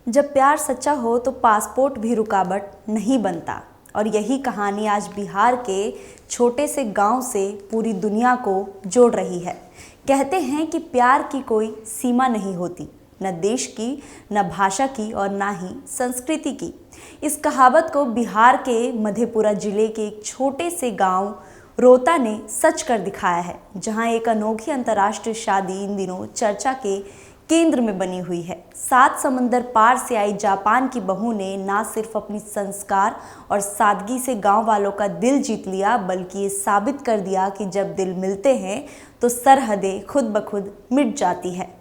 जब प्यार सच्चा हो तो पासपोर्ट भी रुकावट नहीं बनता। और यही कहानी आज बिहार के छोटे से गांव से पूरी दुनिया को जोड़ रही है। कहते हैं कि प्यार की कोई सीमा नहीं होती, न देश की, न भाषा की और न ही संस्कृति की। इस कहावत को बिहार के मधेपुरा जिले के एक छोटे से गांव रोहता ने सच कर दिखाया है, जहां एक अनोखी अंतर्राष्ट्रीय शादी इन दिनों चर्चा के केंद्र में बनी हुई है। 7 समंदर पार से आई जापान की बहू ने ना सिर्फ अपनी संस्कार और सादगी से गांव वालों का दिल जीत लिया, बल्कि ये साबित कर दिया कि जब दिल मिलते हैं तो सरहदें खुद ब खुद मिट जाती है।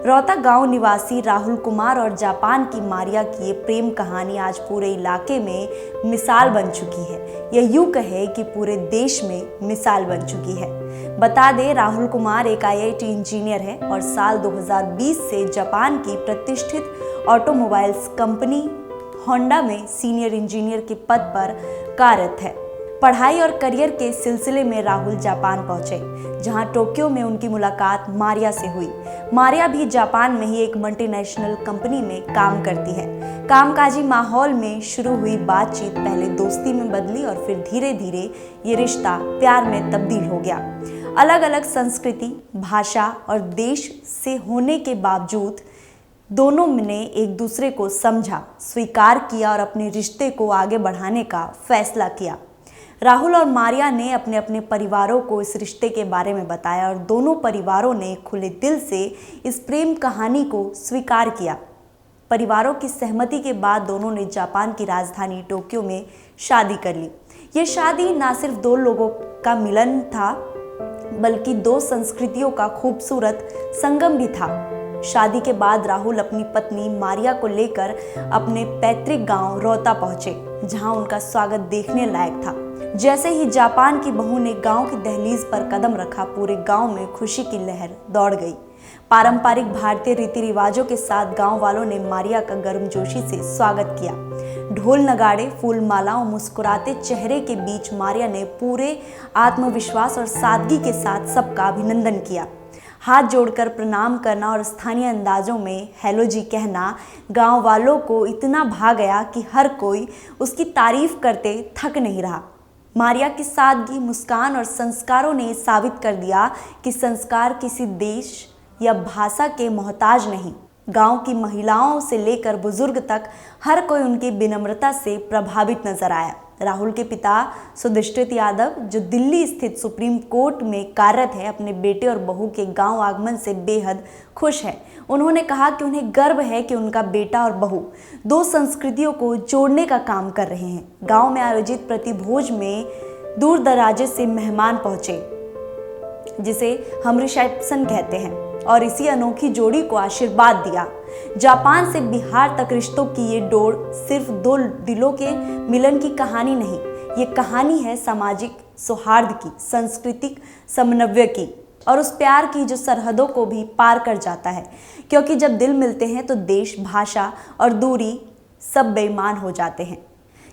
रोहता गांव निवासी राहुल कुमार और जापान की मारिया की ये प्रेम कहानी आज पूरे इलाके में मिसाल बन चुकी है। यह यूं कहे कि पूरे देश में मिसाल बन चुकी है। बता दें, राहुल कुमार एक IIT इंजीनियर है और साल 2020 से जापान की प्रतिष्ठित ऑटोमोबाइल्स कंपनी होंडा में सीनियर इंजीनियर के पद पर कार्यरत है। पढ़ाई और करियर के सिलसिले में राहुल जापान पहुंचे, जहां टोक्यो में उनकी मुलाकात मारिया से हुई। मारिया भी जापान में ही एक मल्टीनेशनल कंपनी में काम करती है। कामकाजी माहौल में शुरू हुई बातचीत पहले दोस्ती में बदली और फिर धीरे धीरे ये रिश्ता प्यार में तब्दील हो गया। अलग अलग संस्कृति, भाषा और देश से होने के बावजूद दोनों ने एक दूसरे को समझा, स्वीकार किया और अपने रिश्ते को आगे बढ़ाने का फैसला किया। राहुल और मारिया ने अपने अपने परिवारों को इस रिश्ते के बारे में बताया और दोनों परिवारों ने खुले दिल से इस प्रेम कहानी को स्वीकार किया। परिवारों की सहमति के बाद दोनों ने जापान की राजधानी टोक्यो में शादी कर ली। ये शादी ना सिर्फ दो लोगों का मिलन था, बल्कि दो संस्कृतियों का खूबसूरत संगम भी था। शादी के बाद राहुल अपनी पत्नी मारिया को लेकर अपने पैतृक गांव रोहता पहुंचे, जहां उनका स्वागत देखने लायक था। जैसे ही जापान की बहू ने गांव की दहलीज पर कदम रखा, पूरे गांव में खुशी की लहर दौड़ गई। पारंपरिक भारतीय रीति रिवाजों के साथ गांव वालों ने मारिया का गर्मजोशी से स्वागत किया। ढोल नगाड़े, फूल माला और मुस्कुराते चेहरे के बीच मारिया ने पूरे आत्मविश्वास और सादगी के साथ सबका अभिनंदन किया। हाथ जोड़कर प्रणाम करना और स्थानीय अंदाजों में हेलो जी कहना गांव वालों को इतना भा गया कि हर कोई उसकी तारीफ करते थक नहीं रहा। मारिया की सादगी, मुस्कान और संस्कारों ने साबित कर दिया कि संस्कार किसी देश या भाषा के मोहताज नहीं। गांव की महिलाओं से लेकर बुजुर्ग तक हर कोई उनकी विनम्रता से प्रभावित नजर आया। राहुल के पिता सुधिष्ठिर यादव, जो दिल्ली स्थित सुप्रीम कोर्ट में कार्यरत है, अपने बेटे और बहू के गांव आगमन से बेहद खुश है। उन्होंने कहा कि उन्हें गर्व है कि उनका बेटा और बहू दो संस्कृतियों को जोड़ने का काम कर रहे हैं। गांव में आयोजित प्रतिभोज में दूर दराजे से मेहमान पहुंचे, जिसे हम रिसेप्शन कहते हैं, और इसी अनोखी जोड़ी को आशीर्वाद दिया। जापान से बिहार तक रिश्तों की ये डोर सिर्फ दो दिलों के मिलन की कहानी नहीं, ये कहानी है सामाजिक सौहार्द की, सांस्कृतिक समन्वय की और उस प्यार की जो सरहदों को भी पार कर जाता है। क्योंकि जब दिल मिलते हैं तो देश, भाषा और दूरी सब बेईमान हो जाते हैं।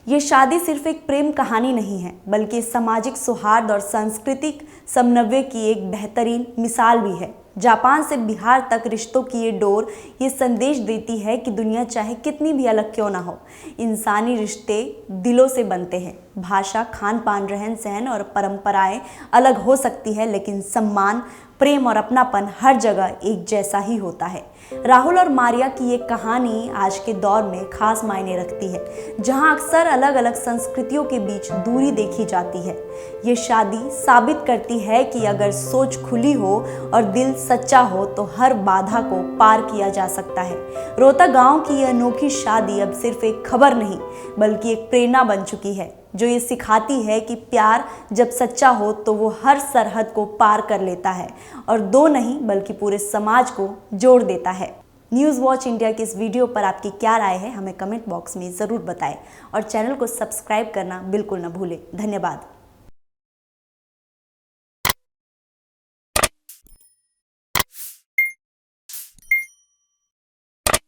ये शादी सिर्फ एक प्रेम कहानी नहीं है, बल्कि सामाजिक सौहार्द और सांस्कृतिक समन्वय की एक बेहतरीन मिसाल भी है। जापान से बिहार तक रिश्तों की ये डोर ये संदेश देती है कि दुनिया चाहे कितनी भी अलग क्यों ना हो, इंसानी रिश्ते दिलों से बनते हैं। भाषा, खान पान, रहन सहन और परंपराएं अलग हो सकती है, लेकिन सम्मान, प्रेम और अपनापन हर जगह एक जैसा ही होता है। राहुल और मारिया की ये कहानी आज के दौर में खास मायने रखती है, जहां अक्सर अलग अलग संस्कृतियों के बीच दूरी देखी जाती है। ये शादी साबित करती है कि अगर सोच खुली हो और दिल सच्चा हो तो हर बाधा को पार किया जा सकता है। रोहता गांव की ये अनोखी शादी अब सिर्फ एक खबर नहीं, बल्कि एक प्रेरणा बन चुकी है, जो ये सिखाती है कि प्यार जब सच्चा हो तो वो हर सरहद को पार कर लेता है और दो नहीं बल्कि पूरे समाज को जोड़ देता है। न्यूज़ वॉच इंडिया की इस वीडियो पर आपकी क्या राय है, हमें कमेंट बॉक्स में ज़रूर बताएं और चैनल को सब्सक्राइब करना बिल्कुल न भूलें। धन्यवाद।